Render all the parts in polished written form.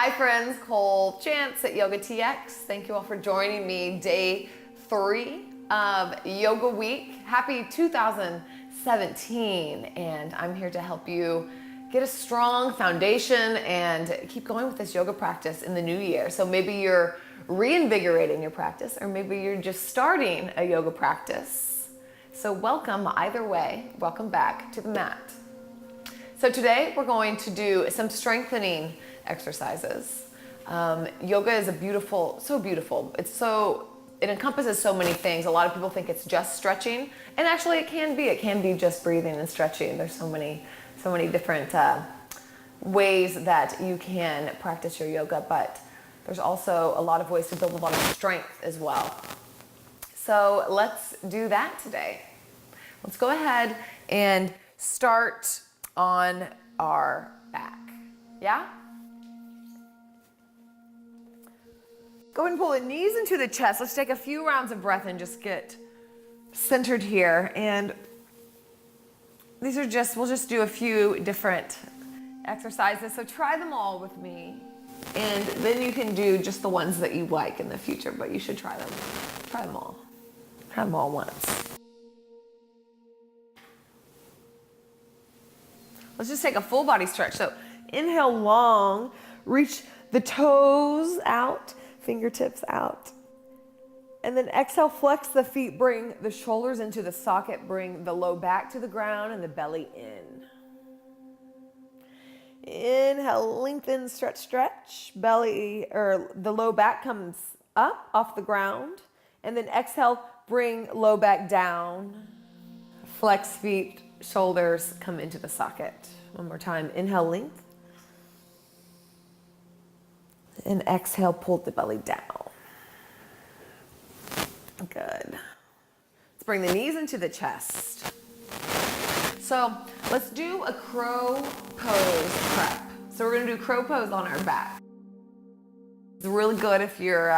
Hi friends, Cole Chance at Yoga TX. Thank you all for joining me. Day 3 of Yoga Week. Happy 2017, and I'm here to help you get a strong foundation and keep going with this yoga practice in the new year. So maybe you're reinvigorating your practice, or maybe you're just starting a yoga practice. So welcome either way. Welcome back to the mat. So today we're going to do some strengthening exercises. Yoga is so beautiful. It encompasses so many things. A lot of people think it's just stretching, and actually it can be. It can be just breathing and stretching. There's so many different ways that you can practice your yoga, but there's also a lot of ways to build a lot of strength as well. So let's do that today. Let's go ahead and start on our back. Yeah? Go ahead and pull the knees into the chest. Let's take a few rounds of breath and just get centered here. And we'll just do a few different exercises. So try them all with me. And then you can do just the ones that you like in the future, but you should try them. Try them all. Try them all once. Let's just take a full body stretch. So inhale long, reach the toes out, fingertips out. And then exhale, flex the feet, bring the shoulders into the socket, bring the low back to the ground and the belly in. Inhale, lengthen, stretch, stretch. Belly, or the low back comes up off the ground. And then exhale, bring low back down. Flex feet, shoulders come into the socket. One more time. Inhale, length. And exhale, pull the belly down. Good. Let's bring the knees into the chest. So let's do a crow pose prep. So we're going to do crow pose on our back. It's really good if you're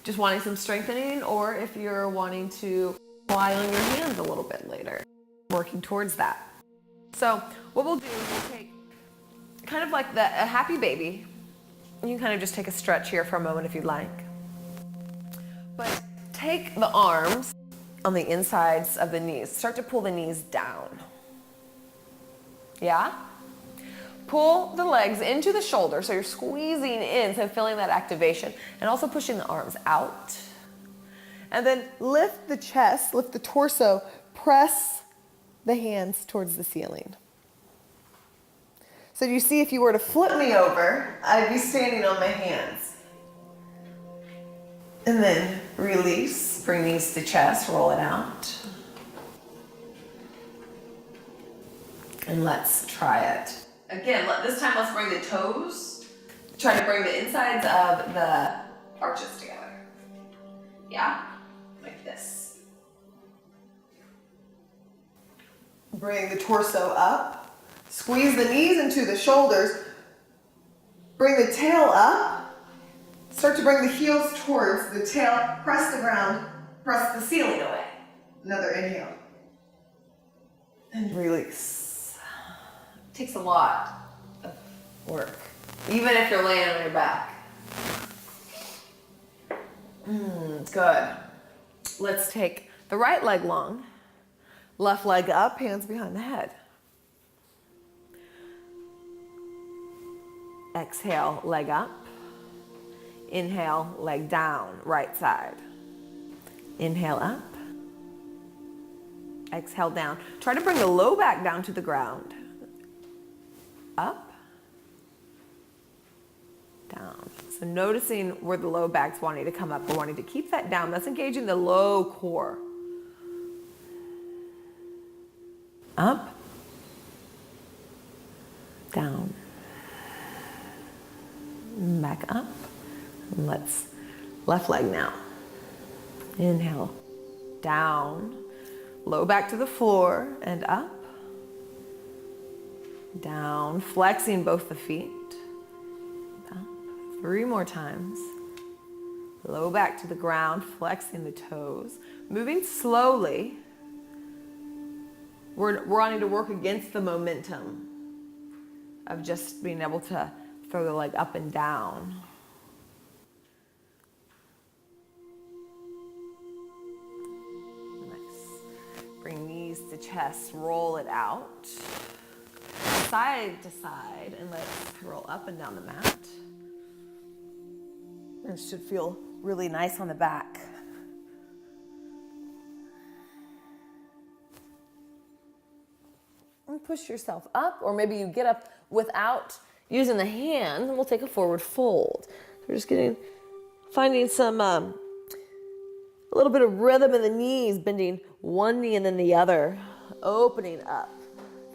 just wanting some strengthening, or if you're wanting to lie on your hands a little bit later, working towards that. So what we'll do is we'll take kind of like a happy baby. You can kind of just take a stretch here for a moment if you'd like. But take the arms on the insides of the knees. Start to pull the knees down. Yeah? Pull the legs into the shoulder, so you're squeezing in, so feeling that activation, and also pushing the arms out. And then lift the chest, lift the torso, press the hands towards the ceiling. So you see, if you were to flip me over, I'd be standing on my hands. And then release, bring knees to chest, roll it out. And let's try it. Again, this time let's bring the toes. Try to bring the insides of the arches together. Yeah? Like this. Bring the torso up. Squeeze the knees into the shoulders. Bring the tail up. Start to bring the heels towards the tail. Press the ground. Press the ceiling away. Another inhale. And release. Takes a lot of work, even if you're laying on your back. Good. Let's take the right leg long, left leg up, hands behind the head. Exhale, leg up. Inhale, leg down, right side. Inhale up. Exhale down. Try to bring the low back down to the ground. Up, down. So noticing where the low back's wanting to come up, we're wanting to keep that down. That's engaging the low core. Up, down, back up. Let's left leg now. Inhale, down, low back to the floor and up. Down, flexing both the feet. Up. 3 more times. Low back to the ground, flexing the toes. Moving slowly. We're wanting to work against the momentum of just being able to throw the leg up and down. Nice. Bring knees to chest, roll it out. Side to side, and let's roll up and down the mat. It should feel really nice on the back. And push yourself up, or maybe you get up without using the hands, and we'll take a forward fold. So we're just finding some, a little bit of rhythm in the knees, bending one knee and then the other, opening up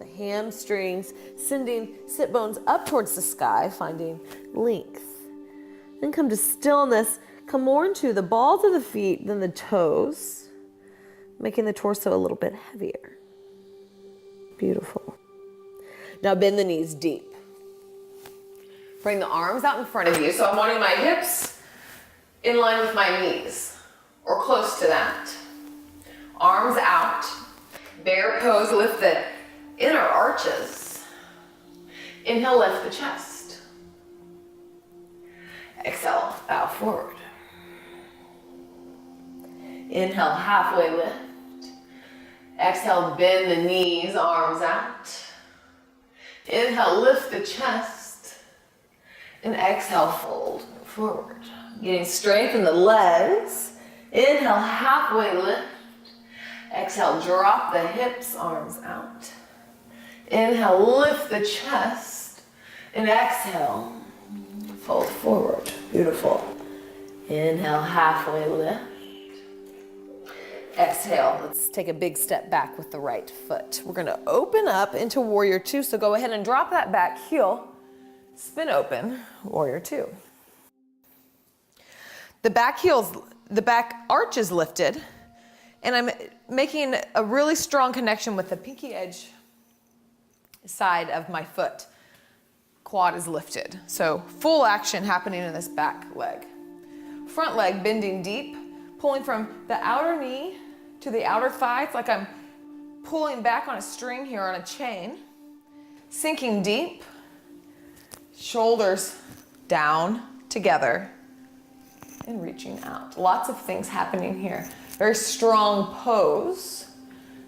the hamstrings, sending sit bones up towards the sky, finding length. Then come to stillness, come more into the balls of the feet than the toes, making the torso a little bit heavier. Beautiful. Now bend the knees deep. Bring the arms out in front of you. So I'm wanting my hips in line with my knees, or close to that. Arms out. Bear pose, lift the inner arches. Inhale, lift the chest. Exhale, bow forward. Inhale, halfway lift. Exhale, bend the knees, arms out. Inhale, lift the chest. And exhale, fold forward. Getting strength in the legs. Inhale, halfway lift. Exhale, drop the hips, arms out. Inhale, lift the chest. And exhale, fold forward. Beautiful. Inhale, halfway lift. Exhale, let's take a big step back with the right foot. We're gonna open up into warrior two, so go ahead and drop that back heel, spin open, warrior two. The back arch is lifted, and I'm making a really strong connection with the pinky edge side of my foot. Quad is lifted, so full action happening in this back leg. Front leg bending deep, pulling from the outer knee to the outer thigh. It's like I'm pulling back on a string here on a chain. Sinking deep, shoulders down together and reaching out. Lots of things happening here. Very strong pose.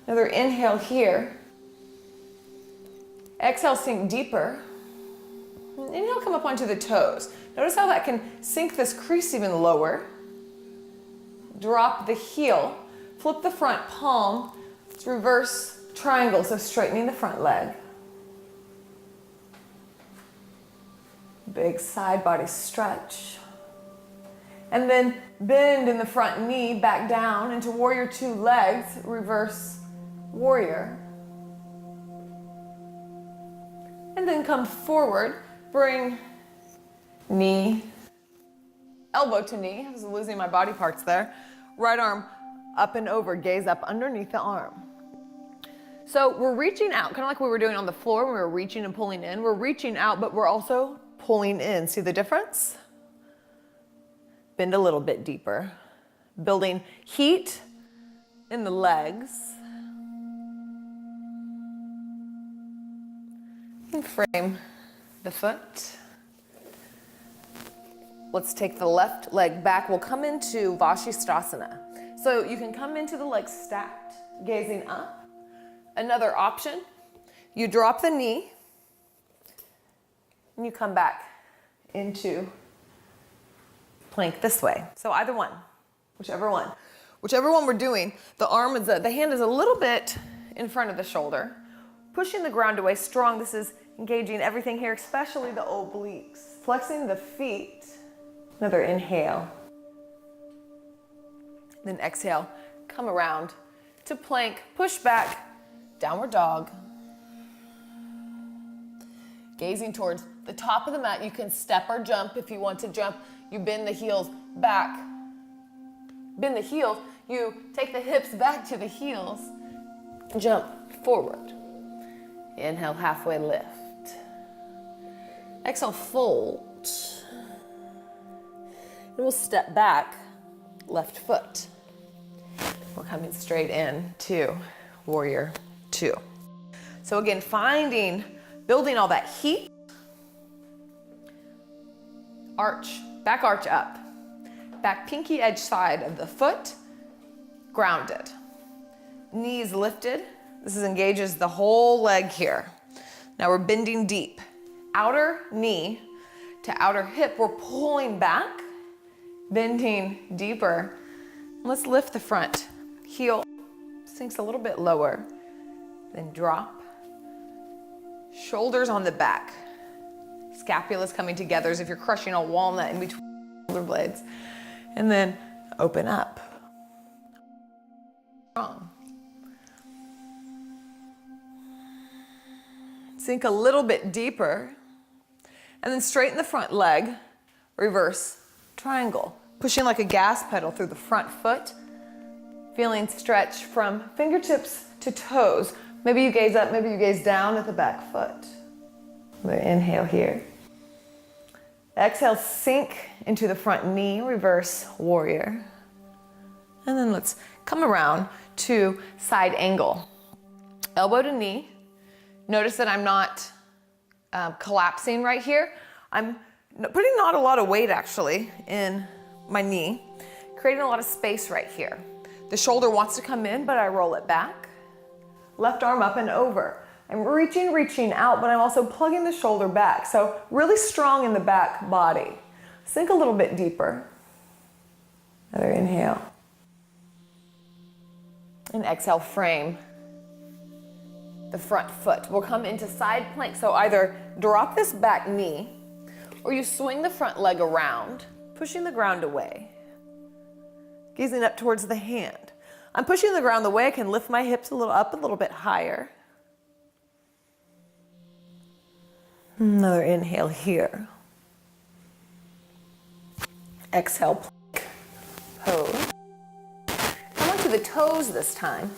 Another inhale here. Exhale, sink deeper. Inhale, come up onto the toes. Notice how that can sink this crease even lower. Drop the heel, flip the front palm. It's reverse triangle, so straightening the front leg. Big side body stretch. And then bend in the front knee, back down into warrior two legs, reverse warrior. And then come forward, bring knee, elbow to knee. I was losing my body parts there. Right arm up and over, gaze up underneath the arm. So we're reaching out, kind of like we were doing on the floor when we were reaching and pulling in. We're reaching out, but we're also pulling in. See the difference? Bend a little bit deeper. Building heat in the legs. And frame the foot. Let's take the left leg back. We'll come into Vashisthasana. So you can come into the legs stacked, gazing up. Another option, you drop the knee and you come back into plank this way. So either one, whichever one. Whichever one we're doing, the hand is a little bit in front of the shoulder, pushing the ground away strong. This is engaging everything here, especially the obliques. Flexing the feet. Another inhale. Then exhale, come around to plank, push back, downward dog. Gazing towards the top of the mat. You can step or jump if you want to jump. You bend the heels back. Bend the heels. You take the hips back to the heels. Jump forward. Inhale, halfway lift. Exhale, fold. And we'll step back, left foot. We're coming straight in to warrior two. So again, building all that heat, arch, back arch up. Back pinky edge side of the foot, grounded. Knees lifted. This engages the whole leg here. Now we're bending deep. Outer knee to outer hip, we're pulling back, bending deeper. Let's lift the front. Heel sinks a little bit lower, then drop. Shoulders on the back. Scapula's coming together as if you're crushing a walnut in between shoulder blades. And then open up. Strong. Sink a little bit deeper. And then straighten the front leg. Reverse triangle. Pushing like a gas pedal through the front foot. Feeling stretch from fingertips to toes. Maybe you gaze up, maybe you gaze down at the back foot. Inhale here. Exhale, sink into the front knee, reverse warrior. And then let's come around to side angle. Elbow to knee. Notice that I'm not collapsing right here. I'm putting not a lot of weight actually in my knee, creating a lot of space right here. The shoulder wants to come in, but I roll it back. Left arm up and over. I'm reaching out, but I'm also plugging the shoulder back. So really strong in the back body. Sink a little bit deeper. Another inhale. And exhale, frame the front foot. We'll come into side plank. So either drop this back knee, or you swing the front leg around, pushing the ground away. Gazing up towards the hand. I'm pushing the ground the way I can lift my hips a little up, a little bit higher. Another inhale here. Exhale, plank pose. Come onto the toes this time.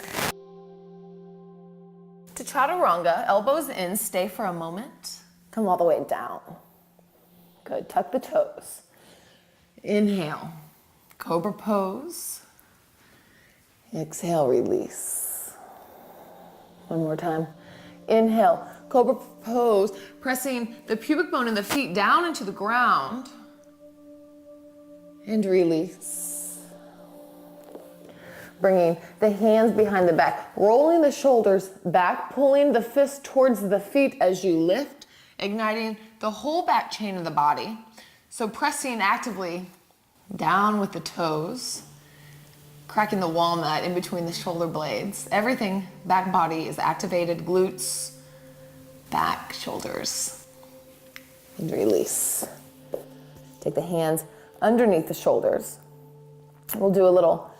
To chaturanga, elbows in, stay for a moment. Come all the way down. Good, tuck the toes. Inhale, cobra pose. Exhale, release. One more time. Inhale, cobra pose, pressing the pubic bone and the feet down into the ground. And release. Bringing the hands behind the back, rolling the shoulders back, pulling the fist towards the feet as you lift, igniting the whole back chain of the body. So pressing actively down with the toes, cracking the walnut in between the shoulder blades. Everything, back body is activated, glutes, back, shoulders, and release. Take the hands underneath the shoulders. We'll do a little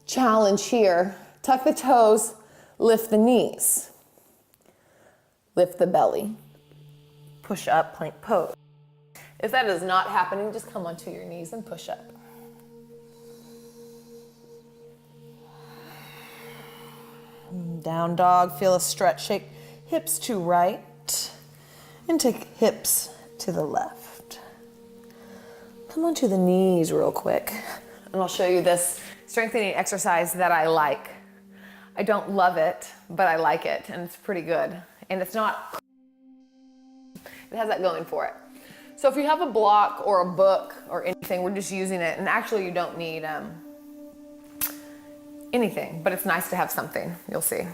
challenge here. Tuck the toes, lift the knees. Lift the belly. Push up, plank pose. If that is not happening, just come onto your knees and push up. Down dog, feel a stretch, shake hips to right and take hips to the left. Come onto the knees real quick and I'll show you this strengthening exercise that I like. I don't love it, but I like it and it's pretty good. And it's not, it has that going for it. So if you have a block or a book or anything, we're just using it, and actually you don't need anything, but it's nice to have something, you'll see.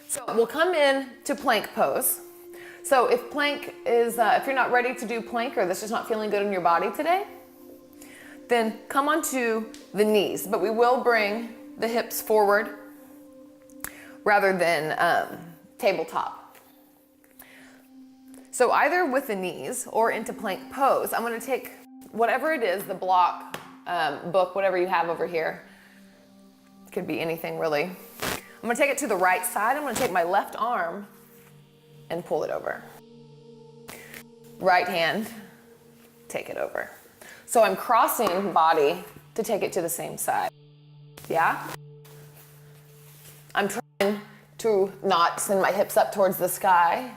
So we'll come in to plank pose. So if plank is, if you're not ready to do plank or this is not feeling good in your body today, then come onto the knees, but we will bring the hips forward rather than tabletop. So either with the knees or into plank pose, I'm gonna take whatever it is, the block, book, whatever you have over here. Could be anything really. I'm gonna take it to the right side. I'm gonna take my left arm and pull it over. Right hand, take it over. So I'm crossing body to take it to the same side. Yeah? I'm trying to not send my hips up towards the sky.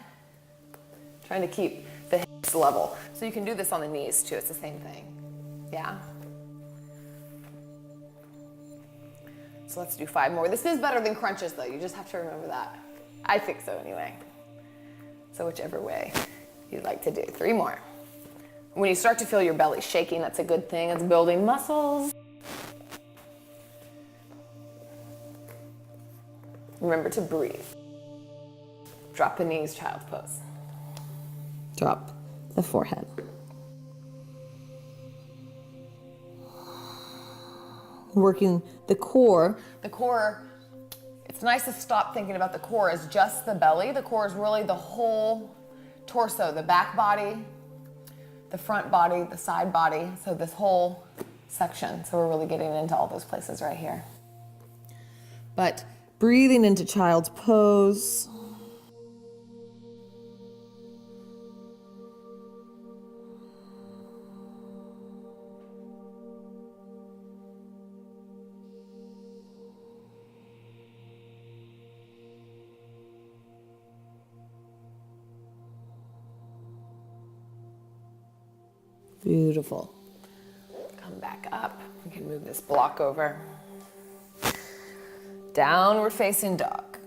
Trying to keep the hips level. So you can do this on the knees too, it's the same thing. Yeah? So let's do 5 more. This is better than crunches though, you just have to remember that. I think so anyway. So whichever way you'd like to do. 3 more. When you start to feel your belly shaking, that's a good thing. It's building muscles. Remember to breathe. Drop the knees, child's pose. Drop the forehead. Working the core. The core, it's nice to stop thinking about the core as just the belly. The core is really the whole torso, the back body, the front body, the side body. So this whole section. So we're really getting into all those places right here. But breathing into child's pose. Beautiful. Come back up. We can move this block over. Downward facing dog.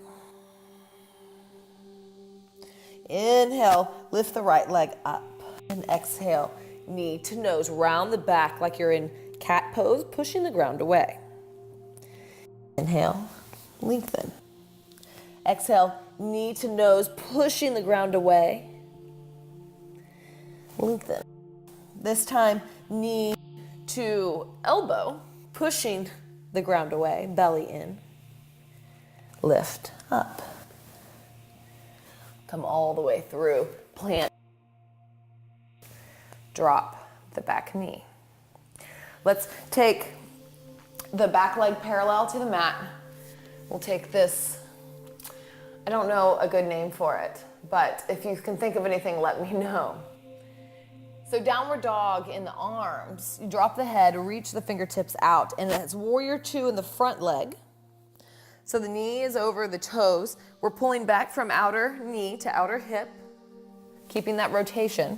Inhale, lift the right leg up. And exhale, knee to nose, round the back like you're in cat pose, pushing the ground away. Inhale, lengthen. Exhale, knee to nose, pushing the ground away. Lengthen. This time, knee to elbow, pushing the ground away, belly in. Lift up. Come all the way through. Plant. Drop the back knee. Let's take the back leg parallel to the mat. We'll take this, I don't know a good name for it, but if you can think of anything, let me know. So downward dog in the arms, you drop the head, reach the fingertips out, and it's warrior two in the front leg. So the knee is over the toes. We're pulling back from outer knee to outer hip, keeping that rotation.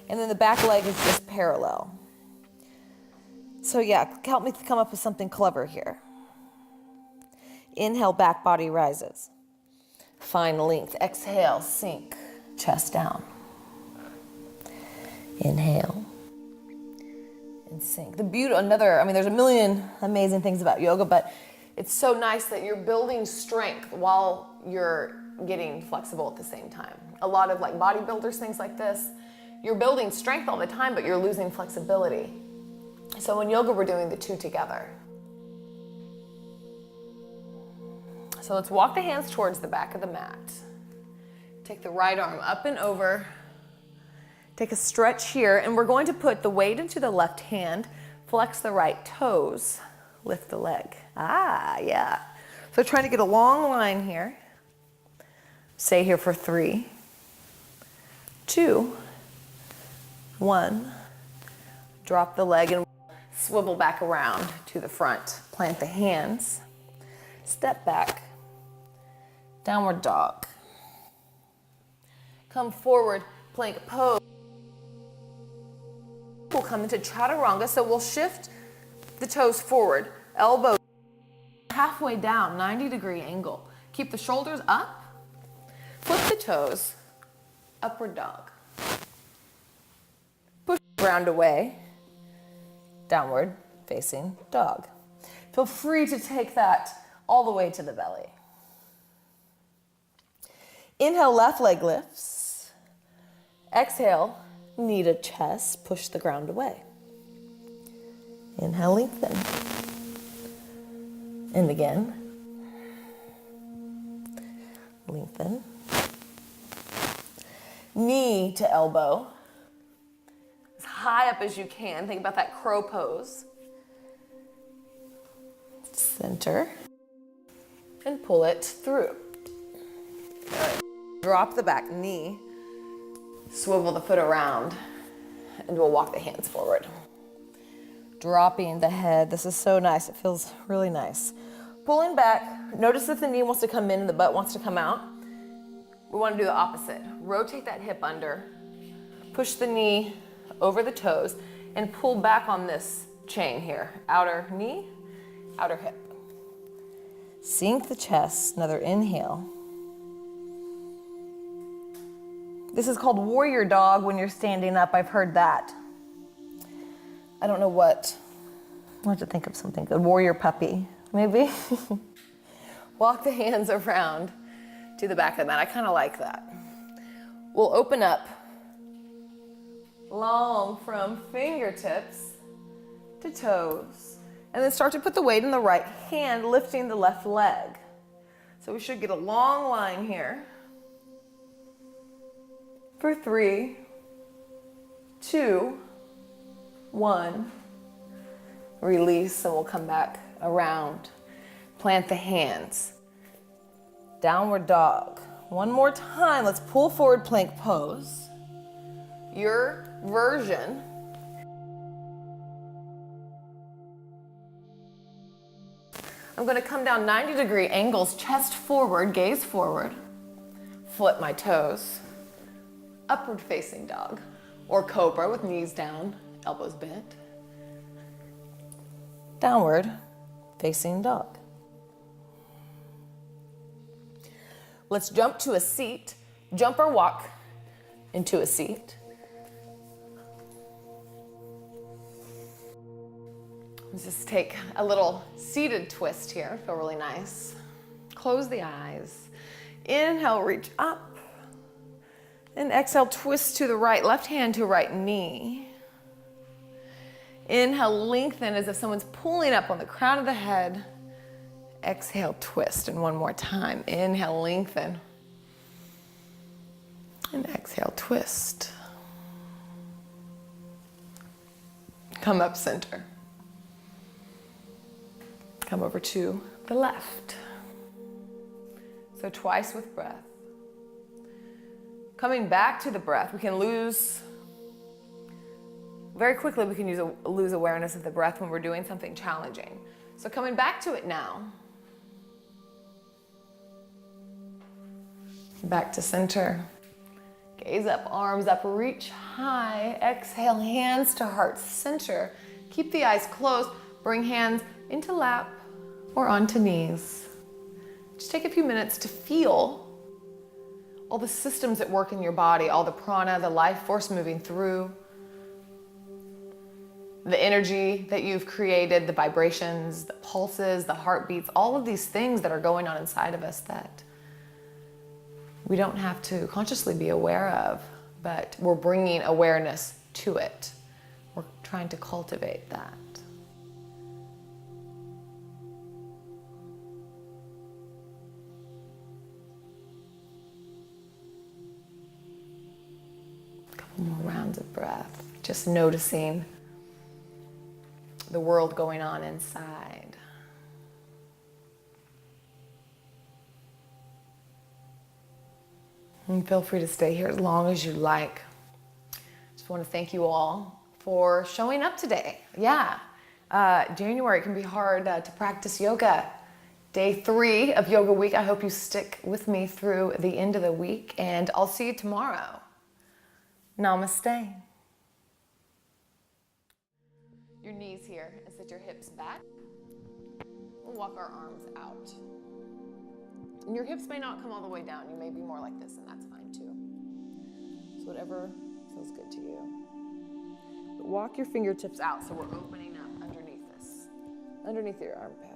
And then the back leg is just parallel. So yeah, help me come up with something clever here. Inhale, back body rises. Find length. Exhale, sink, chest down. Inhale and sink. There's a million amazing things about yoga, but it's so nice that you're building strength while you're getting flexible at the same time. A lot of like bodybuilders, things like this, you're building strength all the time, but you're losing flexibility. So in yoga, we're doing the two together. So let's walk the hands towards the back of the mat. Take the right arm up and over. Take a stretch here, and we're going to put the weight into the left hand, flex the right toes, lift the leg. Yeah. So trying to get a long line here. Stay here for 3, 2, 1. Drop the leg and swivel back around to the front. Plant the hands. Step back. Downward dog. Come forward, plank pose. We'll come into chaturanga, so we'll shift the toes forward, elbow halfway down, 90-degree angle. Keep the shoulders up, flip the toes, upward dog. Push the ground away, downward facing dog. Feel free to take that all the way to the belly. Inhale, left leg lifts. Exhale, knee to chest, push the ground away. Inhale, lengthen. And again. Lengthen. Knee to elbow. As high up as you can. Think about that crow pose. Center. And pull it through. Good. Drop the back knee. Swivel the foot around, and we'll walk the hands forward. Dropping the head. This is so nice. It feels really nice. Pulling back. Notice if the knee wants to come in and the butt wants to come out. We want to do the opposite. Rotate that hip under. Push the knee over the toes and pull back on this chain here. Outer knee, outer hip. Sink the chest. Another inhale. This is called warrior dog when you're standing up. I've heard that. I don't know what. I'll have to think of something good. Warrior puppy, maybe. Walk the hands around to the back of the mat. I kind of like that. We'll open up long from fingertips to toes. And then start to put the weight in the right hand, lifting the left leg. So we should get a long line here. For 3, 2, 1. Release, and we'll come back around. Plant the hands. Downward dog. One more time. Let's pull forward plank pose. Your version. I'm going to come down 90-degree angles, chest forward, gaze forward. Flip my toes. Upward facing dog, or cobra with knees down, elbows bent. Downward facing dog. Let's jump to a seat, jump or walk into a seat. Let's just take a little seated twist here, feel really nice. Close the eyes. Inhale, reach up. And exhale, twist to the right, left hand to right knee. Inhale, lengthen as if someone's pulling up on the crown of the head. Exhale, twist, and one more time. Inhale, lengthen. And exhale, twist. Come up center. Come over to the left. So twice with breath. Coming back to the breath, we can lose, very quickly we can lose awareness of the breath when we're doing something challenging. So coming back to it now. Back to center. Gaze up, arms up, reach high. Exhale, hands to heart center. Keep the eyes closed. Bring hands into lap or onto knees. Just take a few minutes to feel all the systems at work in your body, all the prana, the life force moving through, the energy that you've created, the vibrations, the pulses, the heartbeats, all of these things that are going on inside of us that we don't have to consciously be aware of, but we're bringing awareness to it. We're trying to cultivate that. More rounds of breath, just noticing the world going on inside. And feel free to stay here as long as you like. Just want to thank you all for showing up today. Yeah, January can be hard to practice yoga. Day 3 of Yoga Week. I hope you stick with me through the end of the week, and I'll see you tomorrow. Namaste. Your knees here, and sit your hips back. We'll walk our arms out. And your hips may not come all the way down. You may be more like this, and that's fine too. So whatever feels good to you. But walk your fingertips out so we're opening up underneath this, underneath your armpit.